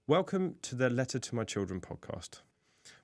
Welcome to the Letter to My Children podcast,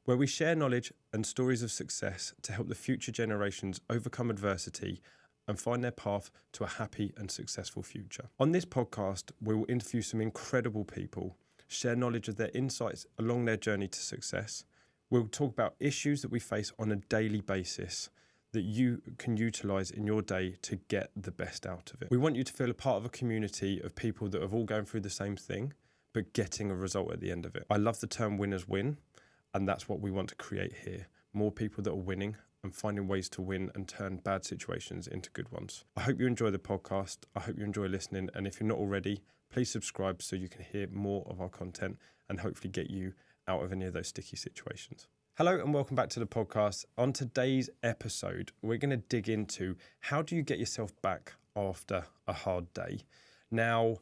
where we share knowledge and stories of success to help the future generations overcome adversity and find their path to a happy and successful future. On this podcast, we will interview some incredible people, share knowledge of their insights along their journey to success. We'll talk about issues that we face on a daily basis that you can utilise in your day to get the best out of it. We want you to feel a part of a community of people that have all going through the same thing, but getting a result at the end of it. I love the term winners win, and that's what we want to create here. More people that are winning and finding ways to win and turn bad situations into good ones. I hope you enjoy the podcast. I hope you enjoy listening. And if you're not already, please subscribe so you can hear more of our content and hopefully get you out of any of those sticky situations. Hello and welcome back to the podcast. On today's episode, we're going to dig into how do you get yourself back after a hard day. Now,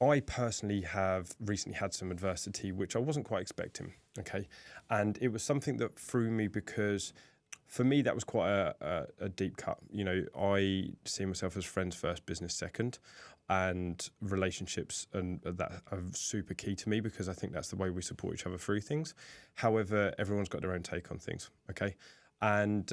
I personally have recently had some adversity, which I wasn't quite expecting, okay? And it was something that threw me because for me, that was quite a deep cut. You know, I see myself as friends first, business second, and relationships and that are super key to me because I think that's the way we support each other through things. However, everyone's got their own take on things, okay? And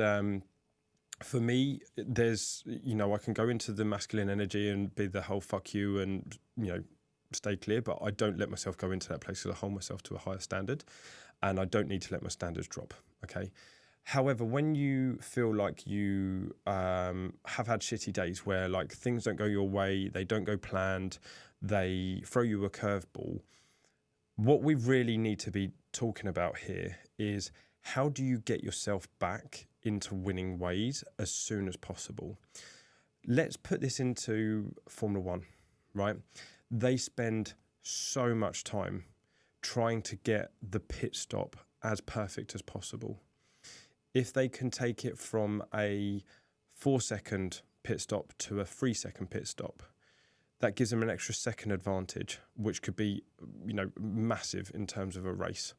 for me, there's, you know, I can go into the masculine energy and be the whole fuck you and, you know, stay clear, but I don't let myself go into that place because I hold myself to a higher standard and I don't need to let my standards drop, okay? However, when you feel like you have had shitty days where like things don't go your way, they don't go planned, they throw you a curveball, what we really need to be talking about here is how do you get yourself back into winning ways as soon as possible? Let's put this into Formula One, right? They spend so much time trying to get the pit stop as perfect as possible. If they can take it from a 4-second pit stop to a 3-second pit stop, that gives them an extra second advantage, which could be, you know, massive in terms of a race.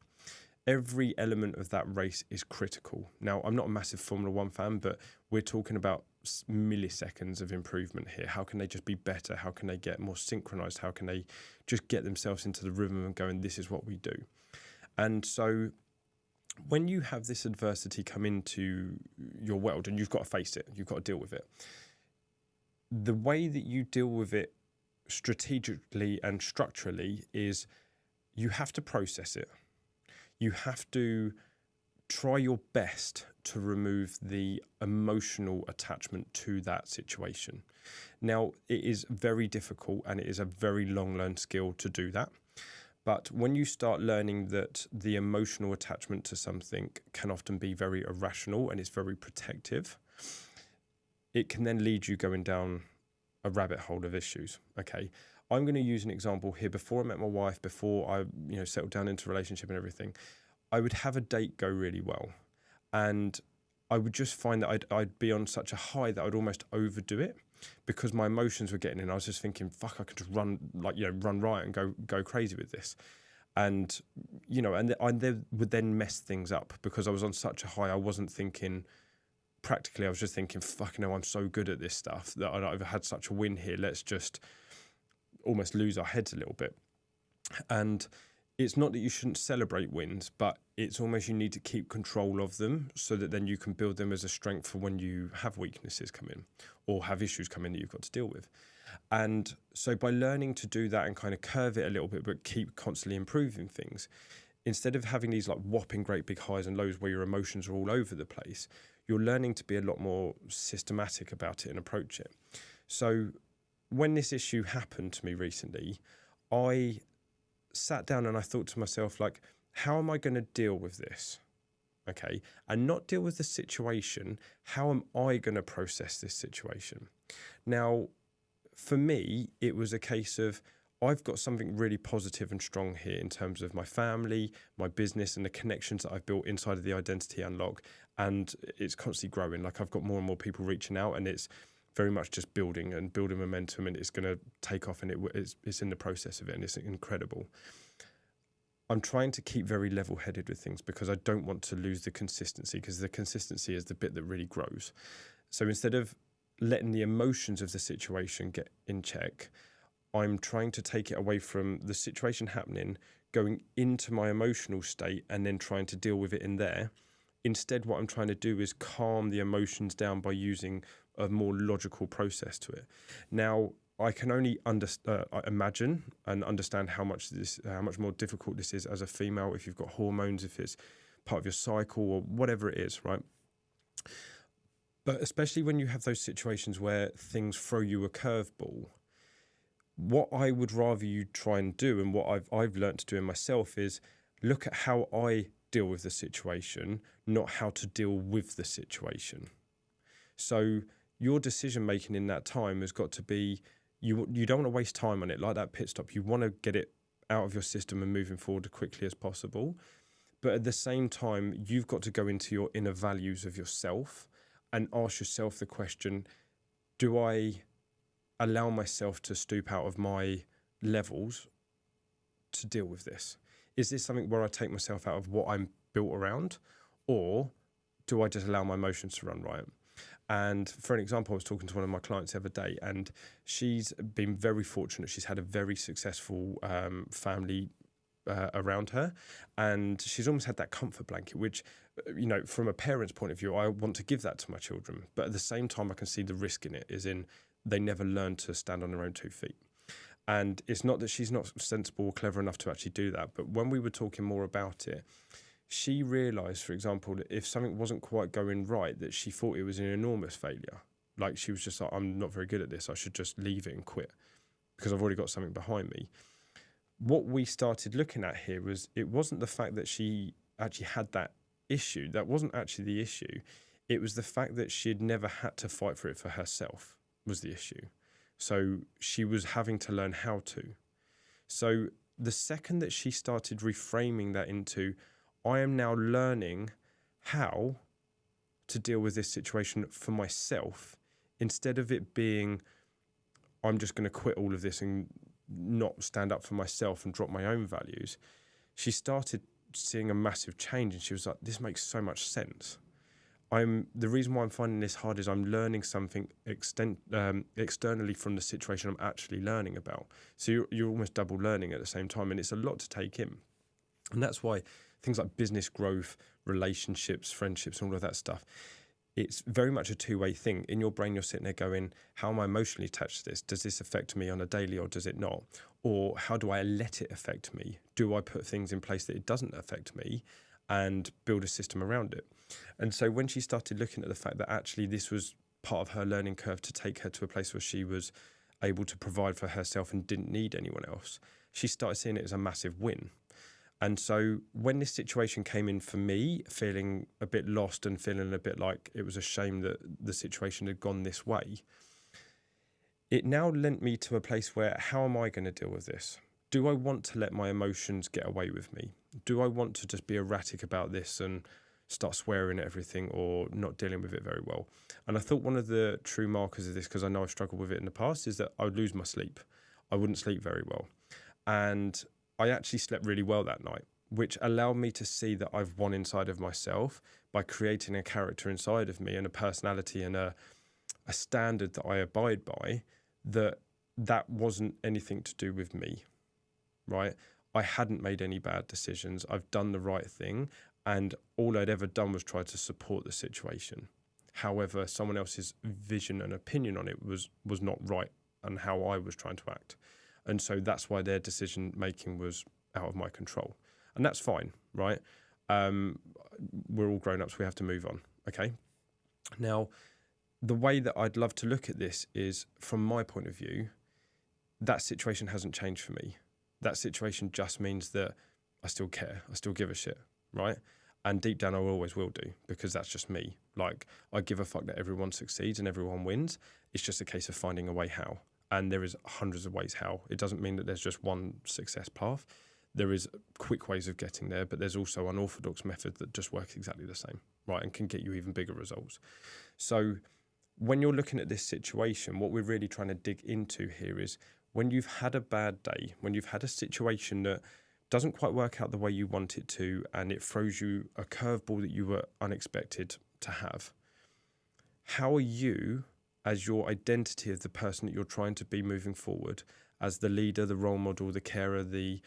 Every element of that race is critical. Now, I'm not a massive Formula One fan, but we're talking about milliseconds of improvement here. How can they just be better? How can they get more synchronized? How can they just get themselves into the rhythm and going, this is what we do? And so when you have this adversity come into your world and you've got to face it, you've got to deal with it, the way that you deal with it strategically and structurally is you have to process it. You have to try your best to remove the emotional attachment to that situation. Now, it is very difficult and it is a very long-learned skill to do that. But when you start learning that the emotional attachment to something can often be very irrational and it's very protective, it can then lead you going down a rabbit hole of issues, okay? I'm going to use an example here. Before I met my wife, before I, you know, settled down into a relationship and everything, I would have a date go really well. And I would just find that I'd be on such a high that I'd almost overdo it because my emotions were getting in. I was just thinking, fuck, I could just run riot and go crazy with this. And, you know, and I would then mess things up because I was on such a high. I wasn't thinking practically. I was just thinking, fuck, no, I'm so good at this stuff that I've had such a win here. Let's just almost lose our heads a little bit. And it's not that you shouldn't celebrate wins, but it's almost you need to keep control of them so that then you can build them as a strength for when you have weaknesses come in or have issues come in that you've got to deal with. And so by learning to do that and kind of curve it a little bit, but keep constantly improving things, instead of having these like whopping great big highs and lows where your emotions are all over the place, you're learning to be a lot more systematic about it and approach it. So when this issue happened to me recently, I sat down and I thought to myself, like, how am I going to deal with this? Okay. And not deal with the situation. How am I going to process this situation? Now, for me, it was a case of I've got something really positive and strong here in terms of my family, my business, and the connections that I've built inside of the Identity Unlock. And it's constantly growing. Like I've got more and more people reaching out and it's very much just building momentum, and it's going to take off, and it's in the process of it, and it's incredible. I'm trying to keep very level-headed with things because I don't want to lose the consistency, because the consistency is the bit that really grows. So instead of letting the emotions of the situation get in check, I'm trying to take it away from the situation happening, going into my emotional state and then trying to deal with it in there. Instead, what I'm trying to do is calm the emotions down by using a more logical process to it. Now, I can only imagine and understand how much more difficult this is as a female, if you've got hormones, if it's part of your cycle or whatever it is, right? But especially when you have those situations where things throw you a curveball, what I would rather you try and do, and what I've learned to do in myself, is look at how I deal with the situation, not how to deal with the situation. So your decision making in that time has got to be, you don't want to waste time on it, like that pit stop. You want to get it out of your system and moving forward as quickly as possible. But at the same time, you've got to go into your inner values of yourself and ask yourself the question, do I allow myself to stoop out of my levels to deal with this? Is this something where I take myself out of what I'm built around, or do I just allow my emotions to run riot? And for an example, I was talking to one of my clients the other day, and she's been very fortunate. She's had a very successful family around her, and she's almost had that comfort blanket, which, you know, from a parent's point of view, I want to give that to my children. But at the same time, I can see the risk in it, is in they never learn to stand on their own 2 feet. And it's not that she's not sensible or clever enough to actually do that, but when we were talking more about it, she realised, for example, that if something wasn't quite going right, that she thought it was an enormous failure. Like, she was just like, I'm not very good at this, I should just leave it and quit because I've already got something behind me. What we started looking at here was, it wasn't the fact that she actually had that issue. That wasn't actually the issue. It was the fact that she had never had to fight for it for herself was the issue. So she was having to learn how to. So the second that she started reframing that into, I am now learning how to deal with this situation for myself, instead of it being, I'm just going to quit all of this and not stand up for myself and drop my own values, she started seeing a massive change, and she was like, this makes so much sense. The reason why I'm finding this hard is I'm learning something externally from the situation I'm actually learning about. So you're almost double learning at the same time, and it's a lot to take in. And that's why things like business growth, relationships, friendships, and all of that stuff, it's very much a two-way thing. In your brain, you're sitting there going, how am I emotionally attached to this? Does this affect me on a daily, or does it not? Or how do I let it affect me? Do I put things in place that it doesn't affect me and build a system around it? And so when she started looking at the fact that actually this was part of her learning curve to take her to a place where she was able to provide for herself and didn't need anyone else, she started seeing it as a massive win. And so when this situation came in for me, feeling a bit lost and feeling a bit like it was a shame that the situation had gone this way, it now lent me to a place where, how am I going to deal with this? Do I want to let my emotions get away with me? Do I want to just be erratic about this and start swearing at everything or not dealing with it very well? And I thought one of the true markers of this, because I know I've struggled with it in the past, is that I would lose my sleep. I wouldn't sleep very well. And I actually slept really well that night, which allowed me to see that I've won inside of myself by creating a character inside of me and a personality and a standard that I abide by, that wasn't anything to do with me, right? I hadn't made any bad decisions. I've done the right thing, and all I'd ever done was try to support the situation. However, someone else's vision and opinion on it was not right, and how I was trying to act. And so that's why their decision making was out of my control. And that's fine, right? We're all grown-ups, we have to move on, okay? Now, the way that I'd love to look at this is, from my point of view, that situation hasn't changed for me. That situation just means that I still care, I still give a shit, right? And deep down I always will do, because that's just me. Like, I give a fuck that everyone succeeds and everyone wins. It's just a case of finding a way how. And there is hundreds of ways how. It doesn't mean that there's just one success path. There is quick ways of getting there, but there's also unorthodox methods that just work exactly the same, right? And can get you even bigger results. So when you're looking at this situation, what we're really trying to dig into here is, when you've had a bad day, when you've had a situation that doesn't quite work out the way you want it to, and it throws you a curveball that you were unexpected to have, how are you, as your identity of the person that you're trying to be moving forward, as the leader, the role model, the carer, the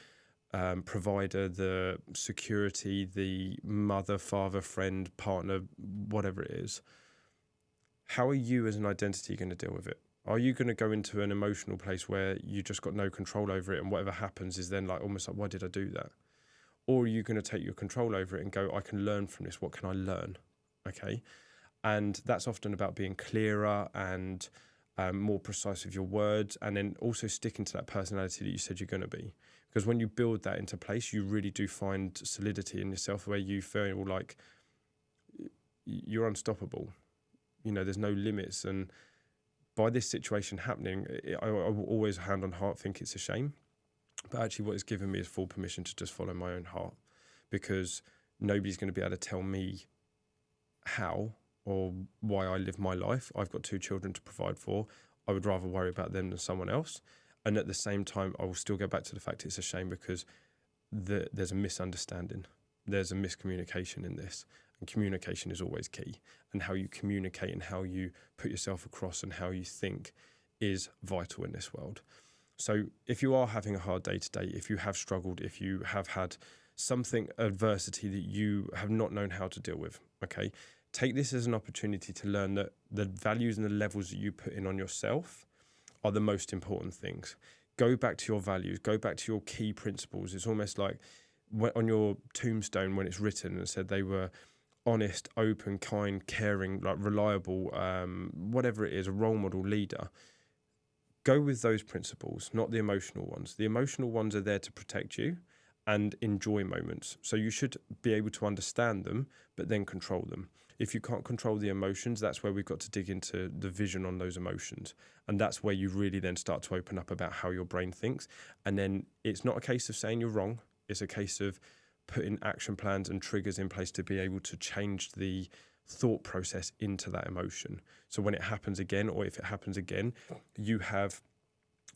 provider, the security, the mother, father, friend, partner, whatever it is. How are you as an identity going to deal with it? Are you going to go into an emotional place where you just got no control over it, and whatever happens is then like almost like, why did I do that? Or are you going to take your control over it and go, I can learn from this. What can I learn? Okay. And that's often about being clearer and more precise with your words, and then also sticking to that personality that you said you're going to be. Because when you build that into place, you really do find solidity in yourself where you feel like you're unstoppable. You know, there's no limits. And by this situation happening, I will always, hand on heart, think it's a shame. But actually what it's given me is full permission to just follow my own heart, because nobody's going to be able to tell me how or why I live my life. I've got 2 children to provide for. I would rather worry about them than someone else. And at the same time, I will still go back to the fact it's a shame, because there's a misunderstanding. There's a miscommunication in this. And communication is always key. And how you communicate and how you put yourself across and how you think is vital in this world. So if you are having a hard day today, if you have struggled, if you have had something, adversity that you have not known how to deal with, okay, take this as an opportunity to learn that the values and the levels that you put in on yourself are the most important things. Go back to your values, go back to your key principles. It's almost like on your tombstone when it's written and said they were honest, open, kind, caring, like reliable, whatever it is, a role model, leader. Go with those principles, not the emotional ones. The emotional ones are there to protect you and enjoy moments. So you should be able to understand them, but then control them. If you can't control the emotions, that's where we've got to dig into the vision on those emotions. And that's where you really then start to open up about how your brain thinks. And then it's not a case of saying you're wrong. It's a case of putting action plans and triggers in place to be able to change the thought process into that emotion. So when it happens again, or if it happens again, you have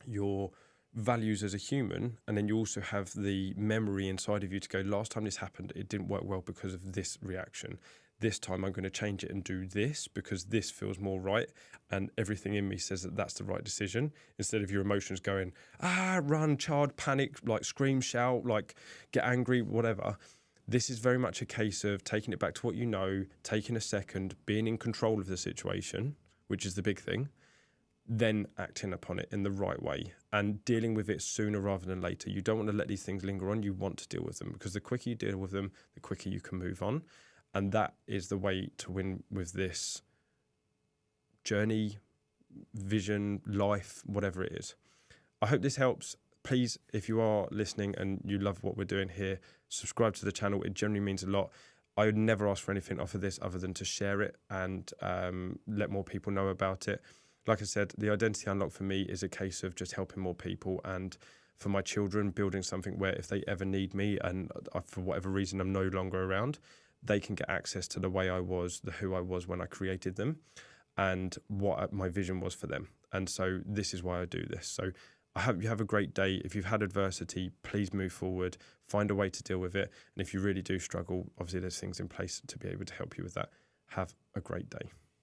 your values as a human, and then you also have the memory inside of you to go, last time this happened, it didn't work well because of this reaction. This time I'm going to change it and do this because this feels more right, and everything in me says that that's the right decision, instead of your emotions going, run, charge, panic, like scream, shout, like get angry, whatever. This is very much a case of taking it back to what you know, taking a second, being in control of the situation, which is the big thing, then acting upon it in the right way and dealing with it sooner rather than later. You don't want to let these things linger on. You want to deal with them, because the quicker you deal with them, the quicker you can move on. And that is the way to win with this journey, vision, life, whatever it is. I hope this helps. Please, if you are listening and you love what we're doing here, subscribe to the channel. It generally means a lot. I would never ask for anything off of this other than to share it and let more people know about it. Like I said, the Identity Unlock for me is a case of just helping more people, and for my children, building something where if they ever need me and for whatever reason I'm no longer around, they can get access to the way I was, who I was when I created them, and what my vision was for them. And so this is why I do this. So I hope you have a great day. If you've had adversity, please move forward, find a way to deal with it. And if you really do struggle, obviously there's things in place to be able to help you with that. Have a great day.